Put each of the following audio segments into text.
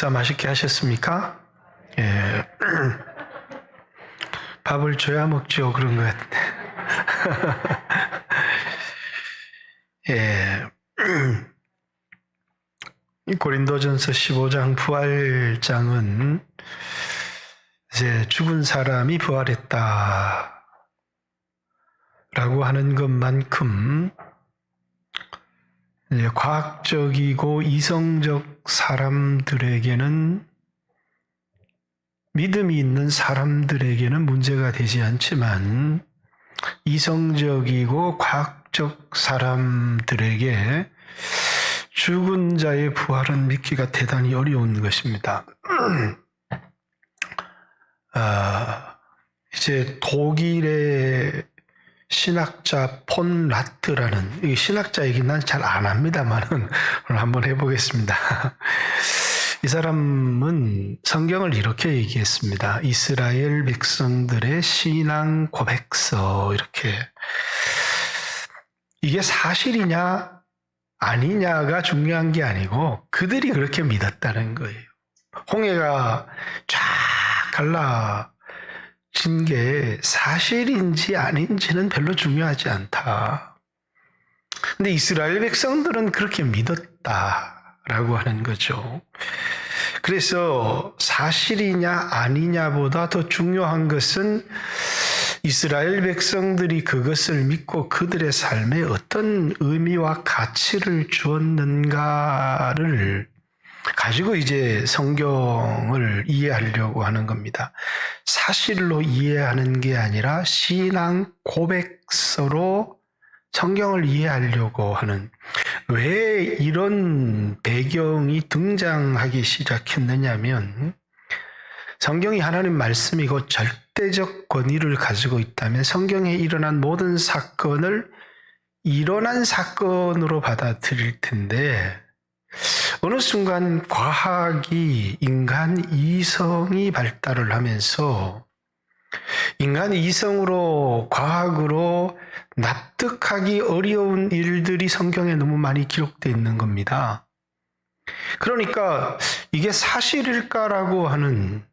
식사 맛있게 하셨습니까? 예. 밥을 줘야 먹죠. 그런 것 같은데. 예. 이 고린도전서 15장 부활장은 이제 죽은 사람이 부활했다 라고 하는 것만큼 이제 과학적이고 이성적 사람들에게는, 믿음이 있는 사람들에게는 문제가 되지 않지만 이성적이고 과학적 사람들에게 죽은 자의 부활은 믿기가 대단히 어려운 것입니다. 이제 독일의 신학자 폰 라트라는, 이 신학자 얘기는 난 잘 안 합니다만은 오늘 한번 해보겠습니다. 이 사람은 성경을 이렇게 얘기했습니다. 이스라엘 백성들의 신앙 고백서, 이렇게. 이게 사실이냐 아니냐가 중요한 게 아니고 그들이 그렇게 믿었다는 거예요. 홍해가 쫙 갈라진 게 사실인지 아닌지는 별로 중요하지 않다. 근데 이스라엘 백성들은 그렇게 믿었다라고 하는 거죠. 그래서 사실이냐 아니냐보다 더 중요한 것은 이스라엘 백성들이 그것을 믿고 그들의 삶에 어떤 의미와 가치를 주었는가를 가지고 이제 성경을 이해하려고 하는 겁니다. 사실로 이해하는 게 아니라 신앙 고백서로 성경을 이해하려고 하는, 왜 이런 배경이 등장하기 시작했느냐면, 성경이 하나님 말씀이고 절대적 권위를 가지고 있다면 성경에 일어난 모든 사건을 일어난 사건으로 받아들일 텐데, 어느 순간 과학이, 인간 이성이 발달을 하면서 인간 이성으로, 과학으로 납득하기 어려운 일들이 성경에 너무 많이 기록되어 있는 겁니다. 그러니까 이게 사실일까라고 하는,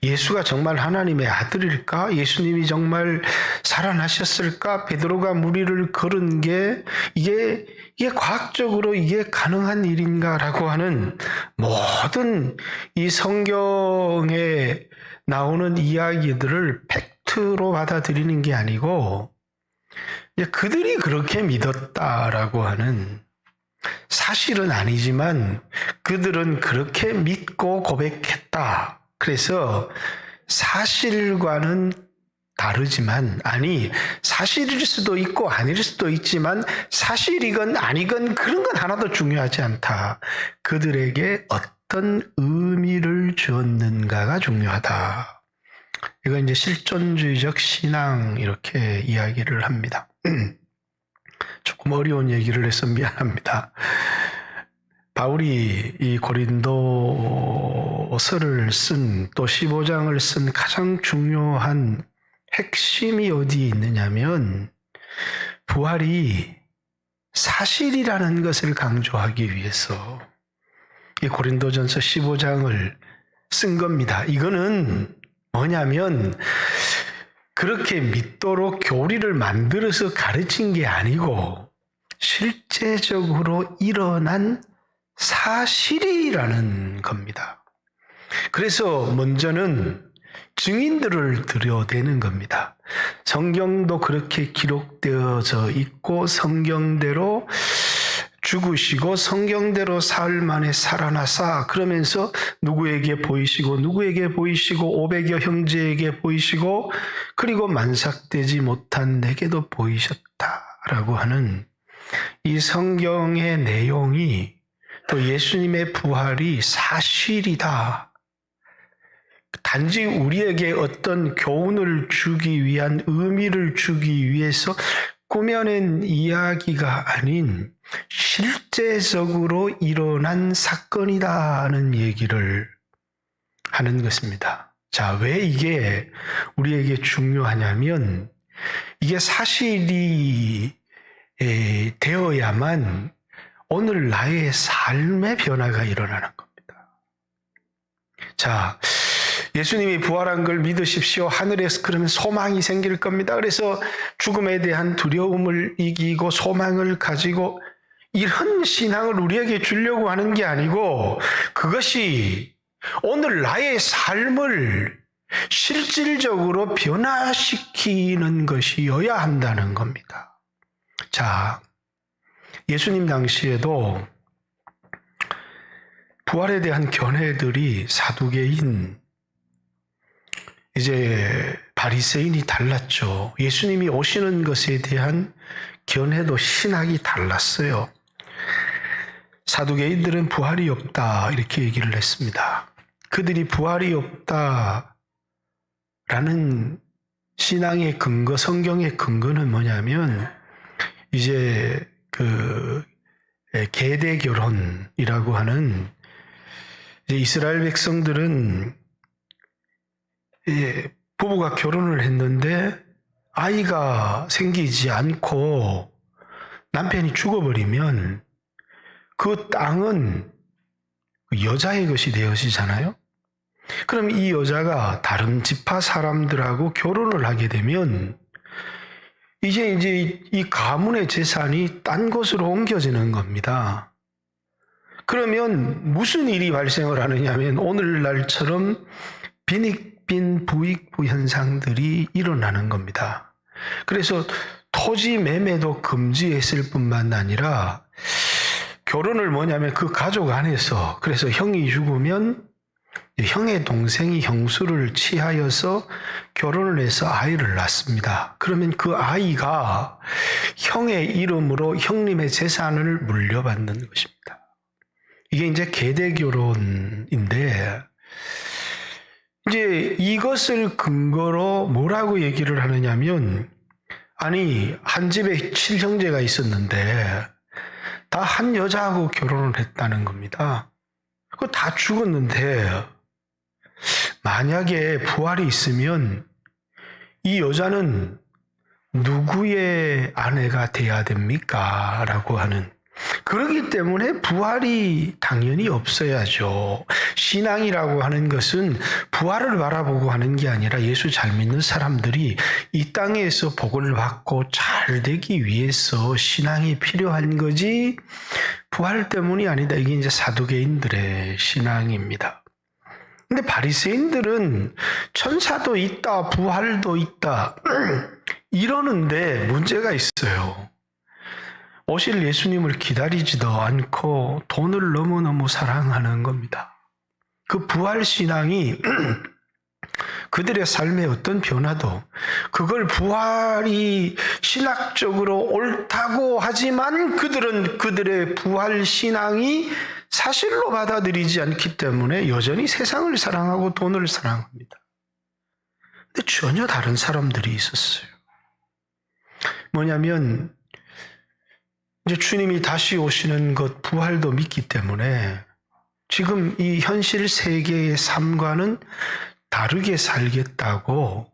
예수가 정말 하나님의 아들일까? 예수님이 정말 살아나셨을까? 베드로가 물 위를 걸은 게 이게 과학적으로 이게 가능한 일인가라고 하는 모든 이 성경에 나오는 이야기들을 팩트로 받아들이는 게 아니고, 그들이 그렇게 믿었다라고 하는, 사실은 아니지만 그들은 그렇게 믿고 고백했다. 그래서 사실과는 다르지만, 아니, 사실일 수도 있고 아닐 수도 있지만 사실이건 아니건 그런 건 하나도 중요하지 않다. 그들에게 어떤 의미를 주었는가가 중요하다. 이건 이제 실존주의적 신앙, 이렇게 이야기를 합니다. 조금 어려운 얘기를 해서 미안합니다. 바울이 이 고린도서를 쓴, 또 15장을 쓴 가장 중요한 핵심이 어디에 있느냐면, 부활이 사실이라는 것을 강조하기 위해서 이 고린도전서 15장을 쓴 겁니다. 이거는 뭐냐면, 그렇게 믿도록 교리를 만들어서 가르친 게 아니고 실제적으로 일어난 사실이라는 겁니다. 그래서 먼저는 증인들을 들여대는 겁니다. 성경도 그렇게 기록되어져 있고, 성경대로 죽으시고 성경대로 사흘 만에 살아나사, 그러면서 누구에게 보이시고 누구에게 보이시고 500여 형제에게 보이시고 그리고 만삭되지 못한 내게도 보이셨다라고 하는 이 성경의 내용이, 또 예수님의 부활이 사실이다. 단지 우리에게 어떤 교훈을 주기 위한, 의미를 주기 위해서 꾸며낸 이야기가 아닌 실제적으로 일어난 사건이다는 얘기를 하는 것입니다. 자, 왜 이게 우리에게 중요하냐면, 이게 사실이 되어야만 오늘 나의 삶의 변화가 일어나는 겁니다. 자, 예수님이 부활한 걸 믿으십시오. 하늘에서 그러면 소망이 생길 겁니다. 그래서 죽음에 대한 두려움을 이기고 소망을 가지고 이런 신앙을 우리에게 주려고 하는 게 아니고 그것이 오늘 나의 삶을 실질적으로 변화시키는 것이어야 한다는 겁니다. 자, 예수님 당시에도 부활에 대한 견해들이 사두개인, 이제 바리새인이 달랐죠. 예수님이 오시는 것에 대한 견해도 신학이 달랐어요. 사두개인들은 부활이 없다 이렇게 얘기를 했습니다. 그들이 부활이 없다라는 신앙의 근거, 성경의 근거는 뭐냐면 이제 계대 결혼이라고 하는, 이제 이스라엘 백성들은 부부가 결혼을 했는데 아이가 생기지 않고 남편이 죽어버리면 그 땅은 여자의 것이 되어지잖아요. 그럼 이 여자가 다른 지파 사람들하고 결혼을 하게 되면 이제 이 가문의 재산이 딴 곳으로 옮겨지는 겁니다. 그러면 무슨 일이 발생을 하느냐면 오늘날처럼 빈익빈 부익부 현상들이 일어나는 겁니다. 그래서 토지 매매도 금지했을 뿐만 아니라 결혼을 뭐냐면 그 가족 안에서, 그래서 형이 죽으면 형의 동생이 형수를 취하여서 결혼을 해서 아이를 낳습니다. 그러면 그 아이가 형의 이름으로 형님의 재산을 물려받는 것입니다. 이게 이제 계대 결혼인데, 이제 이것을 근거로 뭐라고 얘기를 하느냐면, 아니, 한 집에 7형제가 있었는데 다 한 여자하고 결혼을 했다는 겁니다. 그거 다 죽었는데 만약에 부활이 있으면 이 여자는 누구의 아내가 돼야 됩니까? 라고 하는, 그렇기 때문에 부활이 당연히 없어야죠. 신앙이라고 하는 것은 부활을 바라보고 하는 게 아니라 예수 잘 믿는 사람들이 이 땅에서 복을 받고 잘 되기 위해서 신앙이 필요한 거지 부활 때문이 아니다. 이게 이제 사두개인들의 신앙입니다. 근데 바리새인들은 천사도 있다, 부활도 있다 이러는데 문제가 있어요. 오실 예수님을 기다리지도 않고 돈을 너무너무 사랑하는 겁니다. 그 부활 신앙이 그들의 삶의 어떤 변화도, 그걸 부활이 신학적으로 옳다고 하지만 그들은 그들의 부활 신앙이 사실로 받아들이지 않기 때문에 여전히 세상을 사랑하고 돈을 사랑합니다. 근데 전혀 다른 사람들이 있었어요. 뭐냐면 이제 주님이 다시 오시는 것, 부활도 믿기 때문에 지금 이 현실 세계의 삶과는 다르게 살겠다고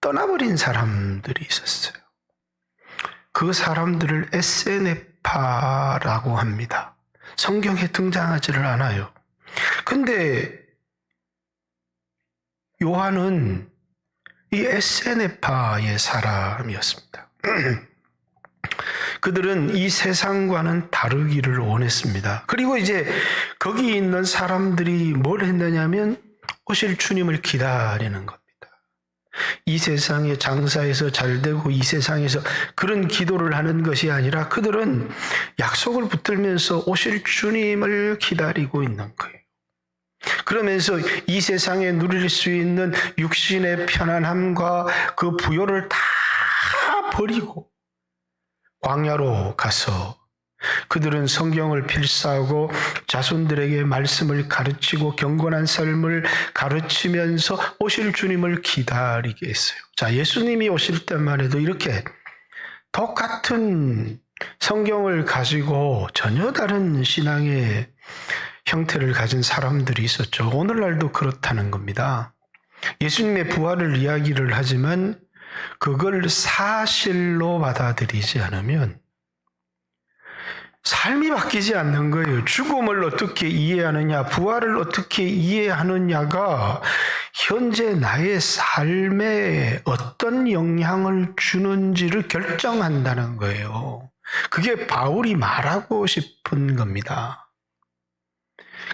떠나버린 사람들이 있었어요. 그 사람들을 에세네파라고 합니다. 성경에 등장하지를 않아요. 근데 요한은 이 에세네파의 사람이었습니다. 그들은 이 세상과는 다르기를 원했습니다. 그리고 이제 거기 있는 사람들이 뭘 했느냐면 오실 주님을 기다리는 겁니다. 이 세상에 장사해서 잘 되고 이 세상에서 그런 기도를 하는 것이 아니라 그들은 약속을 붙들면서 오실 주님을 기다리고 있는 거예요. 그러면서 이 세상에 누릴 수 있는 육신의 편안함과 그 부요를 다 버리고 광야로 가서 그들은 성경을 필사하고 자손들에게 말씀을 가르치고 경건한 삶을 가르치면서 오실 주님을 기다리게 했어요. 자, 예수님이 오실 때만 해도 이렇게 똑같은 성경을 가지고 전혀 다른 신앙의 형태를 가진 사람들이 있었죠. 오늘날도 그렇다는 겁니다. 예수님의 부활을 이야기를 하지만 그걸 사실로 받아들이지 않으면 삶이 바뀌지 않는 거예요. 죽음을 어떻게 이해하느냐, 부활을 어떻게 이해하느냐가 현재 나의 삶에 어떤 영향을 주는지를 결정한다는 거예요. 그게 바울이 말하고 싶은 겁니다.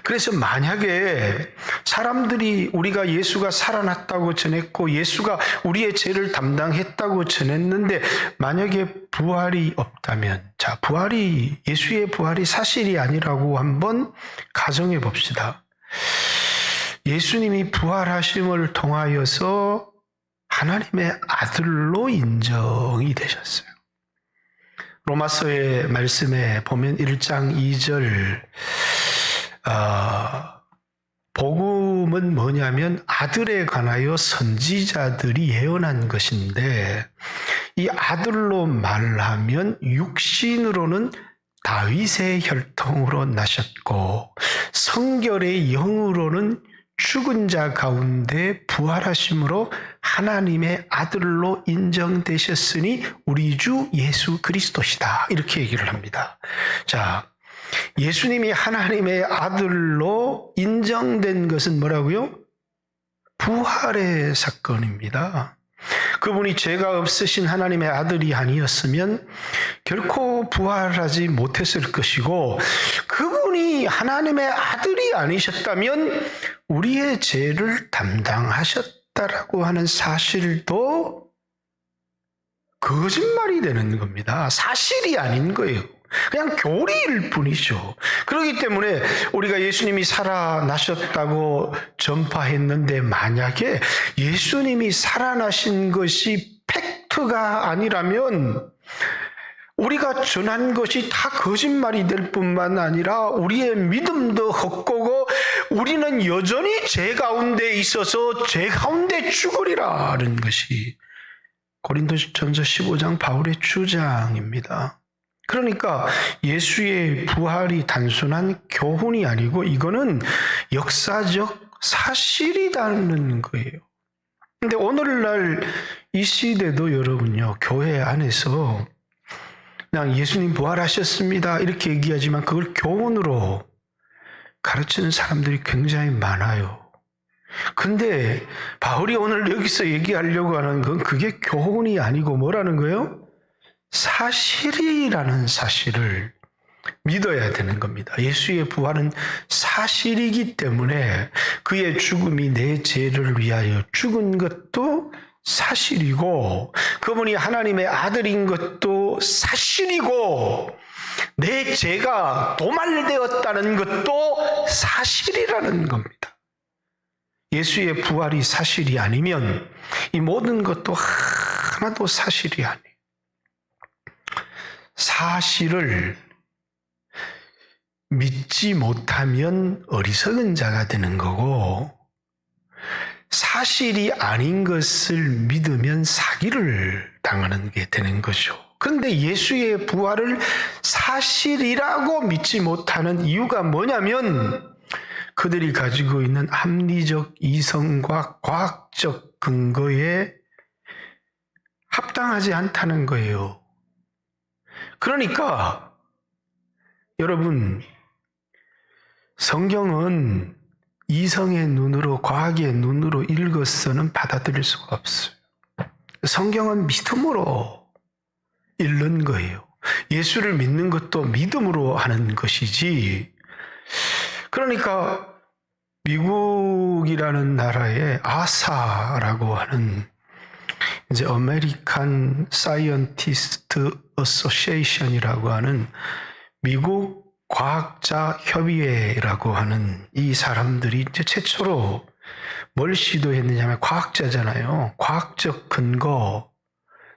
그래서 만약에 사람들이 우리가 예수가 살아났다고 전했고 예수가 우리의 죄를 담당했다고 전했는데 만약에 부활이 없다면, 자, 예수의 부활이 사실이 아니라고 한번 가정해 봅시다. 예수님이 부활하심을 통하여서 하나님의 아들로 인정이 되셨어요. 로마서의 말씀에 보면 1장 2절 복음은 뭐냐면 아들에 관하여 선지자들이 예언한 것인데 이 아들로 말하면 육신으로는 다윗의 혈통으로 나셨고 성결의 영으로는 죽은 자 가운데 부활하심으로 하나님의 아들로 인정되셨으니 우리 주 예수 그리스도시다. 이렇게 얘기를 합니다. 자, 예수님이 하나님의 아들로 인정된 것은 뭐라고요? 부활의 사건입니다. 그분이 죄가 없으신 하나님의 아들이 아니었으면 결코 부활하지 못했을 것이고 그분이 하나님의 아들이 아니셨다면 우리의 죄를 담당하셨다라고 하는 사실도 거짓말이 되는 겁니다. 사실이 아닌 거예요. 그냥 교리일 뿐이죠. 그렇기 때문에 우리가 예수님이 살아나셨다고 전파했는데 만약에 예수님이 살아나신 것이 팩트가 아니라면 우리가 전한 것이 다 거짓말이 될 뿐만 아니라 우리의 믿음도 헛되고 우리는 여전히 죄 가운데 있어서 죄 가운데 죽으리라는 것이 고린도전서 15장 바울의 주장입니다. 그러니까 예수의 부활이 단순한 교훈이 아니고 이거는 역사적 사실이라는 거예요. 근데 오늘날 이 시대도 여러분요, 교회 안에서 그냥 예수님 부활하셨습니다 이렇게 얘기하지만 그걸 교훈으로 가르치는 사람들이 굉장히 많아요. 근데 바울이 오늘 여기서 얘기하려고 하는 건 그게 교훈이 아니고 뭐라는 거예요? 사실이라는 사실을 믿어야 되는 겁니다. 예수의 부활은 사실이기 때문에 그의 죽음이 내 죄를 위하여 죽은 것도 사실이고 그분이 하나님의 아들인 것도 사실이고 내 죄가 도말되었다는 것도 사실이라는 겁니다. 예수의 부활이 사실이 아니면 이 모든 것도 하나도 사실이 아니에요. 사실을 믿지 못하면 어리석은 자가 되는 거고 사실이 아닌 것을 믿으면 사기를 당하는 게 되는 거죠. 그런데 예수의 부활을 사실이라고 믿지 못하는 이유가 뭐냐면 그들이 가지고 있는 합리적 이성과 과학적 근거에 합당하지 않다는 거예요. 그러니까 여러분 성경은 이성의 눈으로 과학의 눈으로 읽어서는 받아들일 수가 없어요. 성경은 믿음으로 읽는 거예요. 예수를 믿는 것도 믿음으로 하는 것이지. 그러니까 미국이라는 나라에 아사라고 하는 이제 아메리칸 사이언티스트 어소시에이션이라고 하는 미국 과학자 협의회라고 하는 이 사람들이 이제 최초로 뭘 시도했느냐면 과학자잖아요. 과학적 근거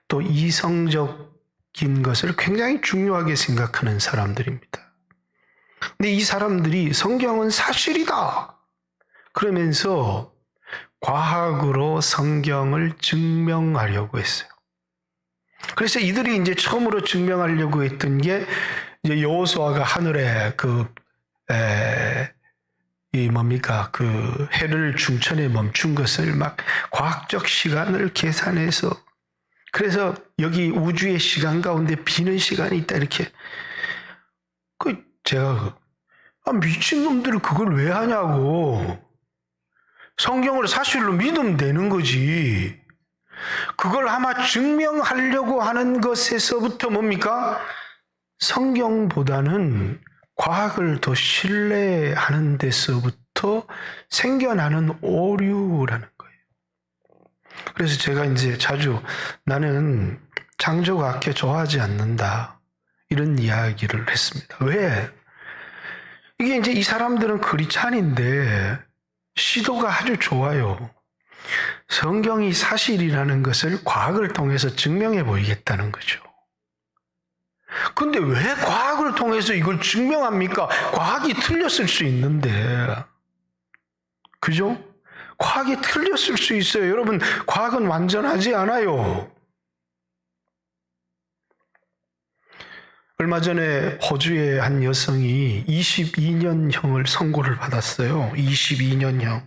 또 이성적인 것을 굉장히 중요하게 생각하는 사람들입니다. 근데 이 사람들이 성경은 사실이다 그러면서 과학으로 성경을 증명하려고 했어요. 그래서 이들이 이제 처음으로 증명하려고 했던 게 이제 여호수아가 하늘에 그 해를 중천에 멈춘 것을 막 과학적 시간을 계산해서 그래서 여기 우주의 시간 가운데 비는 시간이 있다 이렇게 제가 미친놈들이 그걸 왜 하냐고. 성경을 사실로 믿으면 되는 거지. 그걸 아마 증명하려고 하는 것에서부터 뭡니까? 성경보다는 과학을 더 신뢰하는 데서부터 생겨나는 오류라는 거예요. 그래서 제가 이제 자주 나는 창조과학계 좋아하지 않는다. 이런 이야기를 했습니다. 왜? 이게 이제 이 사람들은 크리스찬인데 시도가 아주 좋아요. 성경이 사실이라는 것을 과학을 통해서 증명해 보이겠다는 거죠. 근데 왜 과학을 통해서 이걸 증명합니까? 과학이 틀렸을 수 있는데. 그죠? 과학이 틀렸을 수 있어요. 여러분, 과학은 완전하지 않아요. 얼마 전에 호주의 한 여성이 22년형을 선고를 받았어요. 22년형.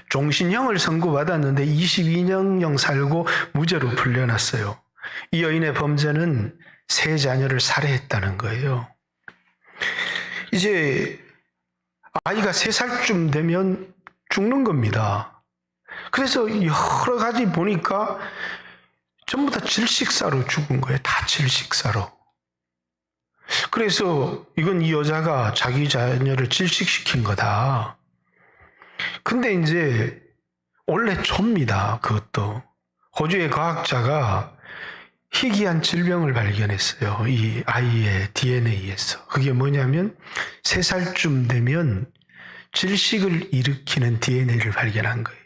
종신형을 선고받았는데 22년형 살고 무죄로 풀려났어요. 이 여인의 범죄는 3자녀를 살해했다는 거예요. 이제 아이가 3살쯤 되면 죽는 겁니다. 그래서 여러 가지 보니까 전부 다 질식사로 죽은 거예요. 다 질식사로. 그래서 이건 이 여자가 자기 자녀를 질식시킨 거다. 근데 이제 원래 초입니다. 그것도. 호주의 과학자가 희귀한 질병을 발견했어요. 이 아이의 DNA에서. 그게 뭐냐면 3살쯤 되면 질식을 일으키는 DNA를 발견한 거예요.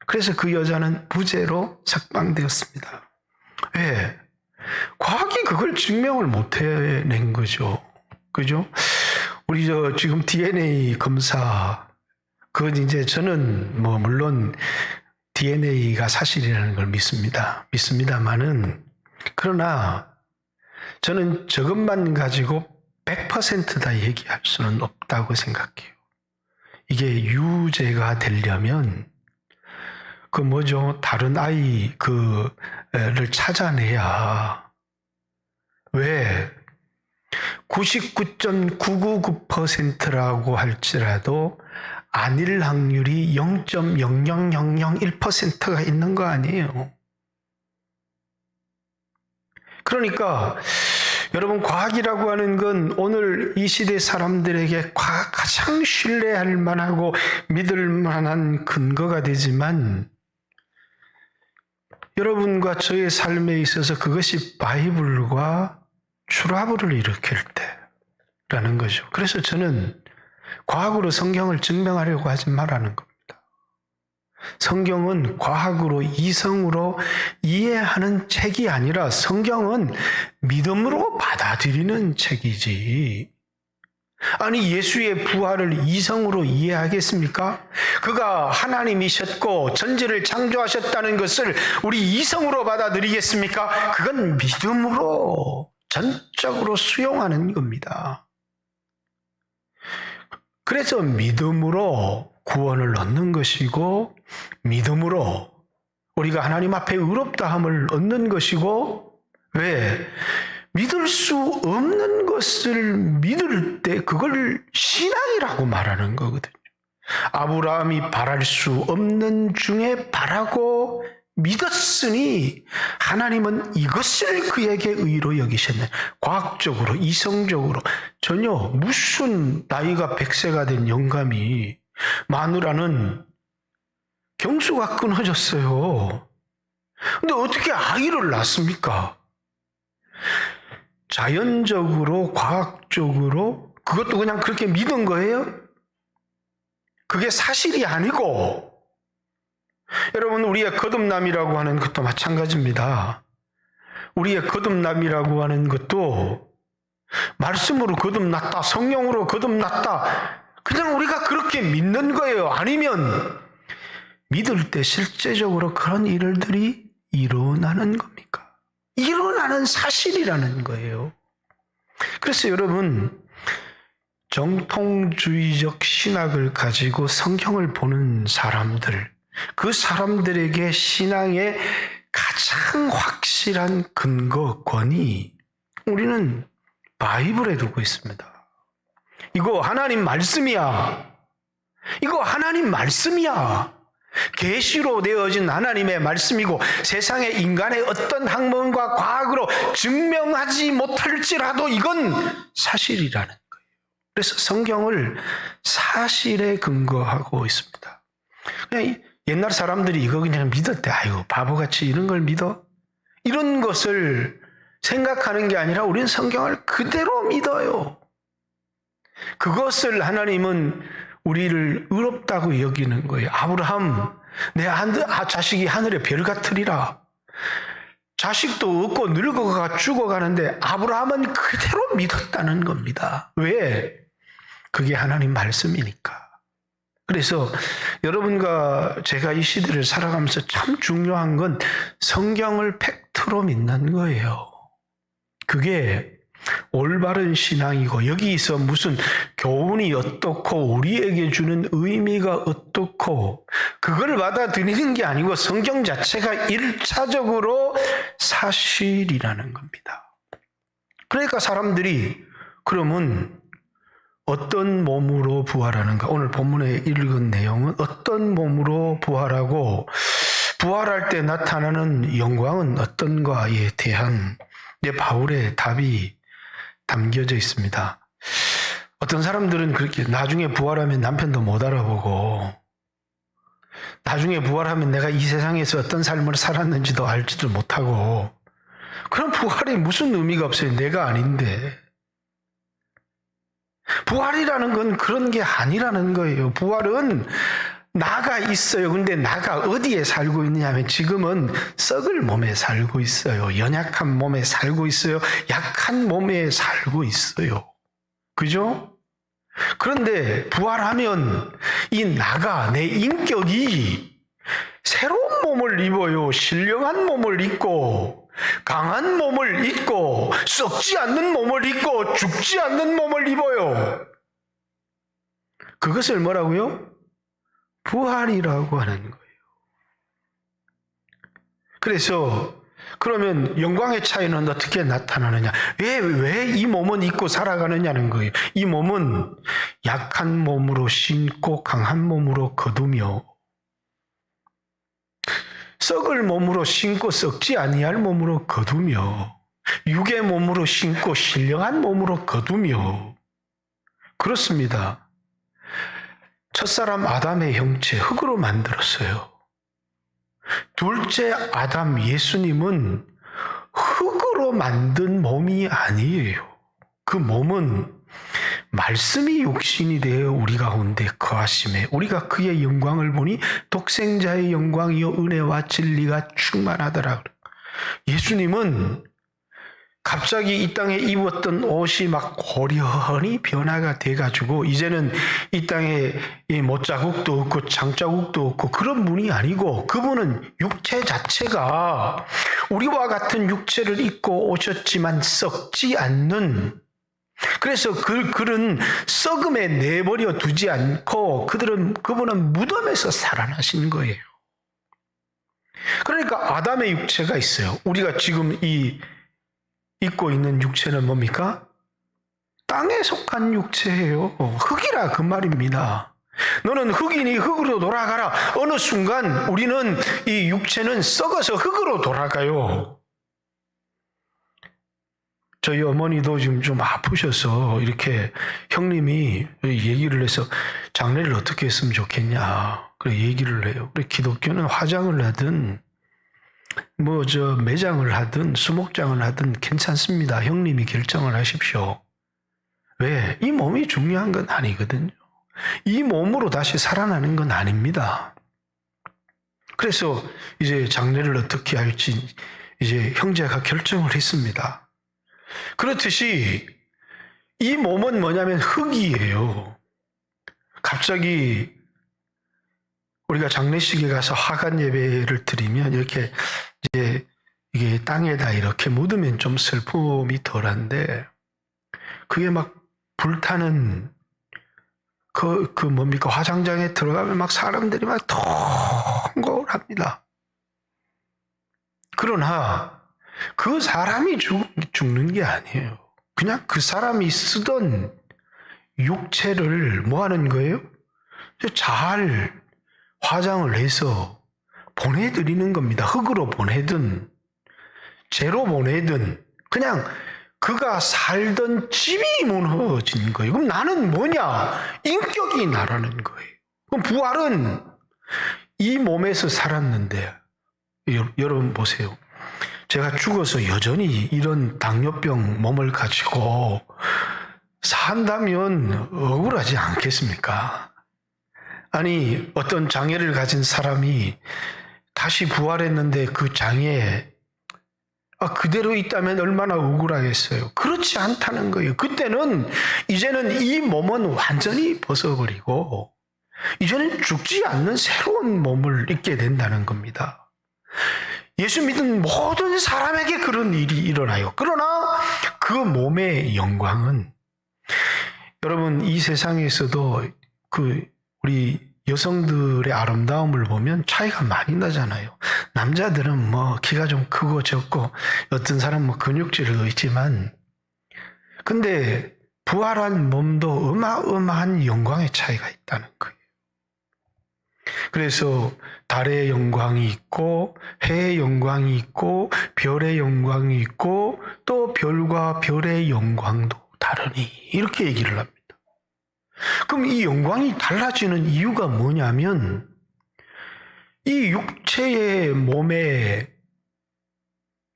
그래서 그 여자는 무죄로 석방되었습니다. 왜? 과학이 그걸 증명을 못 해낸 거죠. 그죠? 우리 지금 DNA 검사, 그건 이제 저는 물론 DNA가 사실이라는 걸 믿습니다. 믿습니다만은, 그러나 저는 저것만 가지고 100%다 얘기할 수는 없다고 생각해요. 이게 유죄가 되려면 다른 를 찾아내야. 왜? 99.999%라고 할지라도 아닐 확률이 0.00001%가 있는 거 아니에요. 그러니까 여러분, 과학이라고 하는 건 오늘 이 시대 사람들에게 가장 신뢰할 만하고 믿을 만한 근거가 되지만, 여러분과 저의 삶에 있어서 그것이 바이블과 트러블을 일으킬 때라는 거죠. 그래서 저는 과학으로 성경을 증명하려고 하지 말라는 겁니다. 성경은 과학으로, 이성으로 이해하는 책이 아니라 성경은 믿음으로 받아들이는 책이지. 아니, 예수의 부활을 이성으로 이해하겠습니까? 그가 하나님이셨고 전지를 창조하셨다는 것을 우리 이성으로 받아들이겠습니까? 그건 믿음으로 전적으로 수용하는 겁니다. 그래서 믿음으로 구원을 얻는 것이고, 믿음으로 우리가 하나님 앞에 의롭다함을 얻는 것이고, 왜? 믿을 수 없는 것을 믿을 때 그걸 신앙이라고 말하는 거거든요. 아브라함이 바랄 수 없는 중에 바라고 믿었으니 하나님은 이것을 그에게 의로 여기셨네. 과학적으로, 이성적으로 전혀 무슨 나이가 100세가 된 영감이, 마누라는 경수가 끊어졌어요. 근데 어떻게 아이를 낳습니까? 자연적으로, 과학적으로, 그것도 그냥 그렇게 믿은 거예요? 그게 사실이 아니고, 여러분, 우리의 거듭남이라고 하는 것도 마찬가지입니다. 우리의 거듭남이라고 하는 것도 말씀으로 거듭났다, 성령으로 거듭났다, 그냥 우리가 그렇게 믿는 거예요. 아니면 믿을 때 실제적으로 그런 일들이 일어나는 겁니까? 일어나는 사실이라는 거예요. 그래서 여러분, 정통주의적 신학을 가지고 성경을 보는 사람들, 그 사람들에게 신앙의 가장 확실한 근거권이 우리는 바이블에 두고 있습니다. 이거 하나님 말씀이야. 이거 하나님 말씀이야. 계시로 되어진 하나님의 말씀이고 세상의 인간의 어떤 학문과 과학으로 증명하지 못할지라도 이건 사실이라는 거예요. 그래서 성경을 사실에 근거하고 있습니다. 그냥 옛날 사람들이 이거 그냥 믿었대. 아이고 바보같이 이런 걸 믿어? 이런 것을 생각하는 게 아니라 우리는 성경을 그대로 믿어요. 그것을 하나님은 우리를 의롭다고 여기는 거예요. 아브라함, 내 자식이 하늘의 별 같으리라. 자식도 없고 늙어가 죽어가는데 아브라함은 그대로 믿었다는 겁니다. 왜? 그게 하나님 말씀이니까. 그래서 여러분과 제가 이 시대를 살아가면서 참 중요한 건 성경을 팩트로 믿는 거예요. 그게 올바른 신앙이고 여기서 무슨 교훈이 어떻고 우리에게 주는 의미가 어떻고 그걸 받아들이는 게 아니고 성경 자체가 1차적으로 사실이라는 겁니다. 그러니까 사람들이 그러면 어떤 몸으로 부활하는가? 오늘 본문에 읽은 내용은 어떤 몸으로 부활하고 부활할 때 나타나는 영광은 어떤가에 대한 바울의 답이 담겨져 있습니다. 어떤 사람들은 그렇게 나중에 부활하면 남편도 못 알아보고 나중에 부활하면 내가 이 세상에서 어떤 삶을 살았는지도 알지도 못하고 그럼 부활이 무슨 의미가 없어요. 내가 아닌데. 부활이라는 건 그런 게 아니라는 거예요. 부활은 나가 있어요. 근데 나가 어디에 살고 있느냐 하면 지금은 썩을 몸에 살고 있어요. 연약한 몸에 살고 있어요. 약한 몸에 살고 있어요. 그죠? 그런데 부활하면 이 나가, 내 인격이 새로운 몸을 입어요. 신령한 몸을 입고 강한 몸을 입고 썩지 않는 몸을 입고 죽지 않는 몸을 입어요. 그것을 뭐라고요? 부활이라고 하는 거예요. 그래서 그러면 영광의 차이는 어떻게 나타나느냐? 왜 이 몸은 입고 살아가느냐는 거예요. 이 몸은 약한 몸으로 신고 강한 몸으로 거두며 썩을 몸으로 신고 썩지 아니할 몸으로 거두며 육의 몸으로 신고 신령한 몸으로 거두며 그렇습니다. 첫사람 아담의 형체 흙으로 만들었어요. 둘째 아담 예수님은 흙으로 만든 몸이 아니에요. 그 몸은 말씀이 육신이 되어 우리 가운데 거하심에 우리가 그의 영광을 보니 독생자의 영광이요 은혜와 진리가 충만하더라. 예수님은 갑자기 이 땅에 입었던 옷이 막 고려하니 변화가 돼가지고 이제는 이 땅에 못자국도 없고 장자국도 없고 그런 분이 아니고 그분은 육체 자체가 우리와 같은 육체를 입고 오셨지만 썩지 않는 그래서 그들은 썩음에 내버려 두지 않고 그분은 무덤에서 살아나신 거예요. 그러니까 아담의 육체가 있어요. 우리가 지금 입고 있는 육체는 뭡니까? 땅에 속한 육체예요. 흙이라 그 말입니다. 너는 흙이니 흙으로 돌아가라. 어느 순간 우리는 이 육체는 썩어서 흙으로 돌아가요. 저희 어머니도 지금 좀 아프셔서 이렇게 형님이 얘기를 해서 장례를 어떻게 했으면 좋겠냐. 그래 얘기를 해요. 그래 기독교는 화장을 하든 매장을 하든 수목장을 하든 괜찮습니다. 형님이 결정을 하십시오. 왜? 이 몸이 중요한 건 아니거든요. 이 몸으로 다시 살아나는 건 아닙니다. 그래서 이제 장례를 어떻게 할지 이제 형제가 결정을 했습니다. 그렇듯이 이 몸은 뭐냐면 흙이에요. 갑자기 우리가 장례식에 가서 화관 예배를 드리면 이렇게 이제 이게 땅에다 이렇게 묻으면 좀 슬픔이 덜한데 그게 막 불타는 그 뭡니까 화장장에 들어가면 막 사람들이 막 통곡합니다. 그러나 그 사람이 죽는 게 아니에요. 그냥 그 사람이 쓰던 육체를 뭐 하는 거예요? 잘 화장을 해서 보내드리는 겁니다. 흙으로 보내든 재로 보내든 그냥 그가 살던 집이 무너진 거예요. 그럼 나는 뭐냐? 인격이 나라는 거예요. 그럼 부활은 이 몸에서 살았는데 여러분 보세요. 제가 죽어서 여전히 이런 당뇨병 몸을 가지고 산다면 억울하지 않겠습니까? 아니 어떤 장애를 가진 사람이 다시 부활했는데 그 장애 그대로 있다면 얼마나 억울하겠어요. 그렇지 않다는 거예요. 그때는 이제는 이 몸은 완전히 벗어버리고 이제는 죽지 않는 새로운 몸을 입게 된다는 겁니다. 예수 믿는 모든 사람에게 그런 일이 일어나요. 그러나 그 몸의 영광은 여러분 이 세상에서도 우리 여성들의 아름다움을 보면 차이가 많이 나잖아요. 남자들은 뭐 키가 좀 크고 적고 어떤 사람은 뭐 근육질도 있지만 근데 부활한 몸도 어마어마한 영광의 차이가 있다는 거예요. 그래서 달의 영광이 있고 해의 영광이 있고 별의 영광이 있고 또 별과 별의 영광도 다르니 이렇게 얘기를 합니다. 그럼 이 영광이 달라지는 이유가 뭐냐면 이 육체의 몸의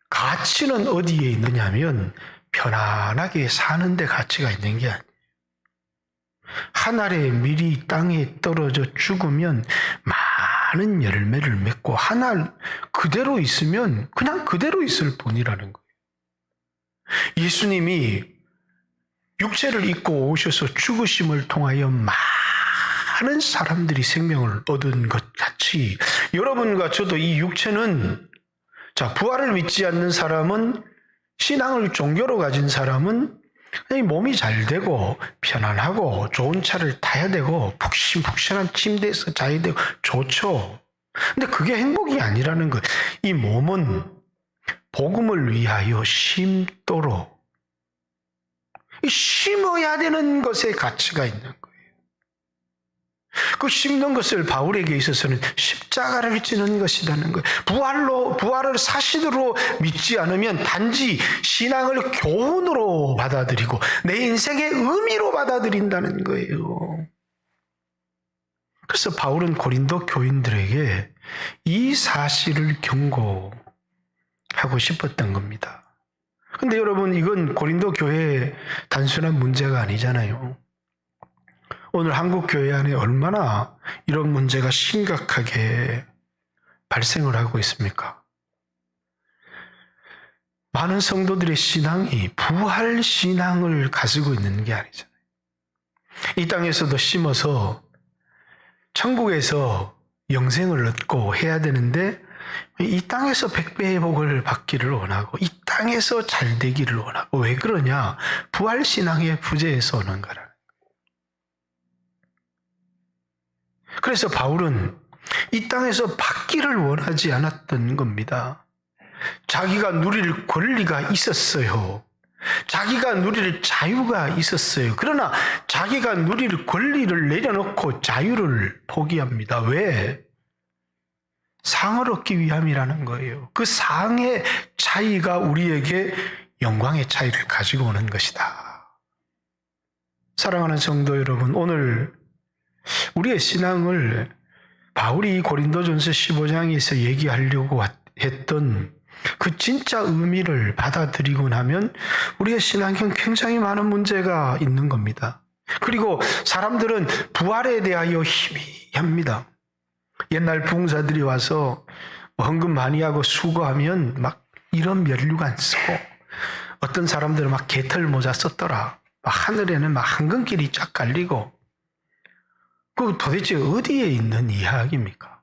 가치는 어디에 있느냐면 편안하게 사는 데 가치가 있는 게 아니에요. 한 알의 밀이 땅에 떨어져 죽으면 많은 열매를 맺고 한 알 그대로 있으면 그냥 그대로 있을 뿐이라는 거예요. 예수님이 육체를 입고 오셔서 죽으심을 통하여 많은 사람들이 생명을 얻은 것 같이 여러분과 저도 이 육체는 부활을 믿지 않는 사람은 신앙을 종교로 가진 사람은 몸이 잘 되고 편안하고 좋은 차를 타야 되고 푹신푹신한 침대에서 자야 되고 좋죠. 근데 그게 행복이 아니라는 거예요. 이 몸은 복음을 위하여 심도록 심어야 되는 것에 가치가 있는 거예요. 그 심는 것을 바울에게 있어서는 십자가를 지는 것이라는 거예요. 부활을 사실로 믿지 않으면 단지 신앙을 교훈으로 받아들이고 내 인생의 의미로 받아들인다는 거예요. 그래서 바울은 고린도 교인들에게 이 사실을 경고하고 싶었던 겁니다. 근데 여러분 이건 고린도 교회의 단순한 문제가 아니잖아요. 오늘 한국 교회 안에 얼마나 이런 문제가 심각하게 발생을 하고 있습니까? 많은 성도들의 신앙이 부활 신앙을 가지고 있는 게 아니잖아요. 이 땅에서도 심어서 천국에서 영생을 얻고 해야 되는데 이 땅에서 백배의 복을 받기를 원하고 이 땅에서 잘 되기를 원하고 왜 그러냐? 부활 신앙의 부재에서 오는 거라. 그래서 바울은 이 땅에서 받기를 원하지 않았던 겁니다. 자기가 누릴 권리가 있었어요. 자기가 누릴 자유가 있었어요. 그러나 자기가 누릴 권리를 내려놓고 자유를 포기합니다. 왜? 상을 얻기 위함이라는 거예요. 그 상의 차이가 우리에게 영광의 차이를 가지고 오는 것이다. 사랑하는 성도 여러분, 오늘 우리의 신앙을 바울이 고린도전서 15장에서 얘기하려고 했던 그 진짜 의미를 받아들이고 나면 우리의 신앙에는 굉장히 많은 문제가 있는 겁니다. 그리고 사람들은 부활에 대하여 희미합니다. 옛날 부흥사들이 와서 헌금 많이 하고 수고하면 막 이런 면류관 쓰고 어떤 사람들은 막 개털 모자 썼더라. 막 하늘에는 막 황금길이 쫙 깔리고 그 도대체 어디에 있는 이야기입니까?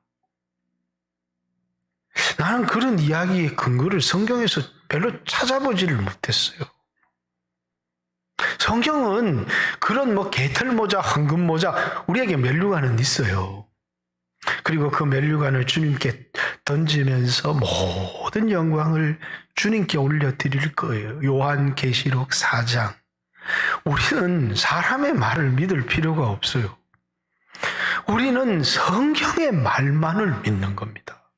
나는 그런 이야기의 근거를 성경에서 별로 찾아보지를 못했어요. 성경은 그런 개털 모자, 황금 모자 우리에게 면류관은 있어요. 그리고 그 면류관을 주님께 던지면서 모든 영광을 주님께 올려드릴 거예요. 요한계시록 4장. 우리는 사람의 말을 믿을 필요가 없어요. 우리는 성경의 말만을 믿는 겁니다.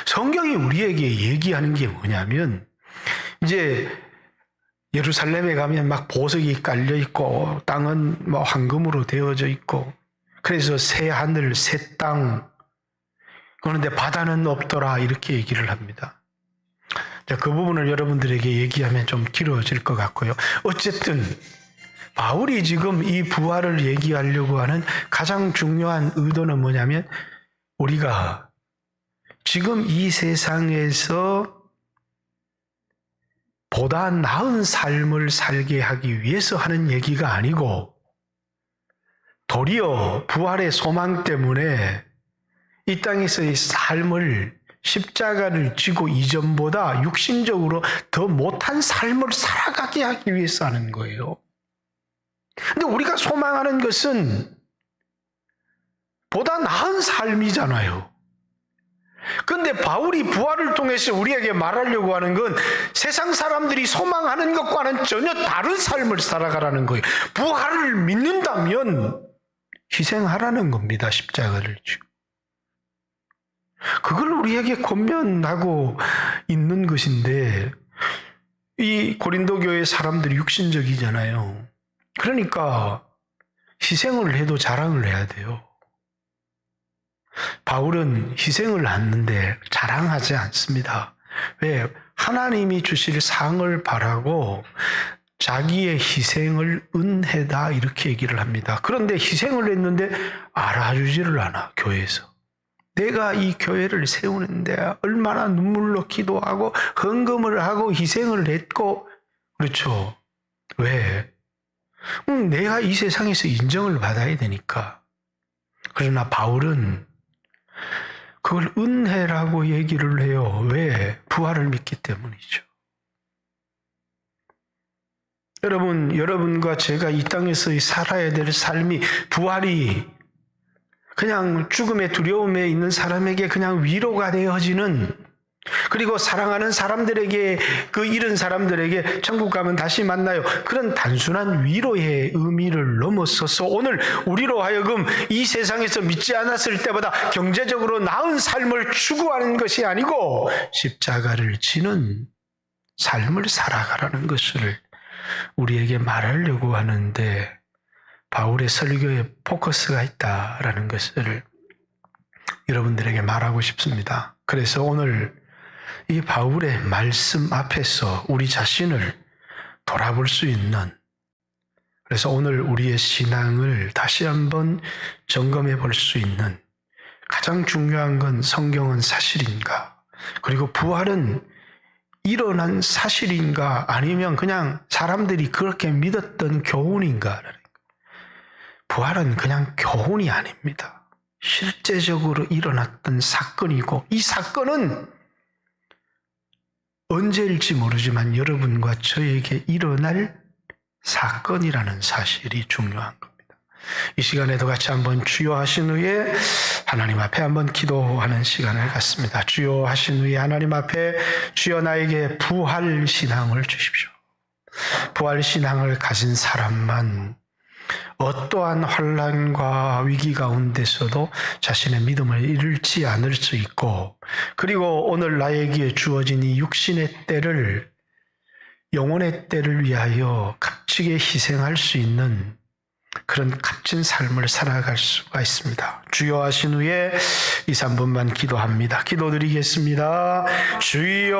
성경이 우리에게 얘기하는 게 뭐냐면, 이제 예루살렘에 가면 막 보석이 깔려 있고 땅은 뭐 황금으로 되어져 있고, 그래서 새 하늘, 새 땅, 그런데 바다는 없더라, 이렇게 얘기를 합니다. 그 부분을 여러분들에게 얘기하면 좀 길어질 것 같고요. 어쨌든 바울이 지금 이 부활을 얘기하려고 하는 가장 중요한 의도는 뭐냐면, 우리가 지금 이 세상에서 보다 나은 삶을 살게 하기 위해서 하는 얘기가 아니고, 도리어 부활의 소망 때문에 이 땅에서의 삶을, 십자가를 지고 이전보다 육신적으로 더 못한 삶을 살아가게 하기 위해서 하는 거예요. 근데 우리가 소망하는 것은 보다 나은 삶이잖아요. 그런데 바울이 부활을 통해서 우리에게 말하려고 하는 건 세상 사람들이 소망하는 것과는 전혀 다른 삶을 살아가라는 거예요. 부활을 믿는다면 희생하라는 겁니다. 십자가를 지고. 그걸 우리에게 권면하고 있는 것인데, 이 고린도 교회 사람들이 육신적이잖아요. 그러니까 희생을 해도 자랑을 해야 돼요. 바울은 희생을 하는데 자랑하지 않습니다. 왜? 하나님이 주실 상을 바라고 자기의 희생을 은혜다, 이렇게 얘기를 합니다. 그런데 희생을 했는데 알아주지를 않아, 교회에서. 내가 이 교회를 세우는데 얼마나 눈물로 기도하고 헌금을 하고 희생을 했고, 그렇죠. 왜? 내가 이 세상에서 인정을 받아야 되니까. 그러나 바울은 그걸 은혜라고 얘기를 해요. 왜? 부활을 믿기 때문이죠. 여러분과 제가 이 땅에서 살아야 될 삶이, 부활이 그냥 죽음의 두려움에 있는 사람에게 그냥 위로가 되어지는, 그리고 사랑하는 사람들에게, 그 잃은 사람들에게 천국 가면 다시 만나요, 그런 단순한 위로의 의미를 넘어서서 오늘 우리로 하여금 이 세상에서 믿지 않았을 때보다 경제적으로 나은 삶을 추구하는 것이 아니고 십자가를 지는 삶을 살아가라는 것을 우리에게 말하려고 하는데, 바울의 설교에 포커스가 있다라는 것을 여러분들에게 말하고 싶습니다. 그래서 오늘 이 바울의 말씀 앞에서 우리 자신을 돌아볼 수 있는, 그래서 오늘 우리의 신앙을 다시 한번 점검해 볼 수 있는 가장 중요한 건, 성경은 사실인가? 그리고 부활은 일어난 사실인가? 아니면 그냥 사람들이 그렇게 믿었던 교훈인가? 부활은 그냥 교훈이 아닙니다. 실제적으로 일어났던 사건이고, 이 사건은 언제일지 모르지만 여러분과 저에게 일어날 사건이라는 사실이 중요한 겁니다. 이 시간에도 같이 한번 주여 하신 후에 하나님 앞에 한번 기도하는 시간을 갖습니다. 주여 하신 후에 하나님 앞에, 주여 나에게 부활 신앙을 주십시오. 부활 신앙을 가진 사람만 어떠한 환난과 위기 가운데서도 자신의 믿음을 잃지 않을 수 있고, 그리고 오늘 나에게 주어진 이 육신의 때를, 영혼의 때를 위하여 값지게 희생할 수 있는 그런 값진 삶을 살아갈 수가 있습니다. 주여 하신 후에 2, 3분만 기도합니다. 기도드리겠습니다. 주여.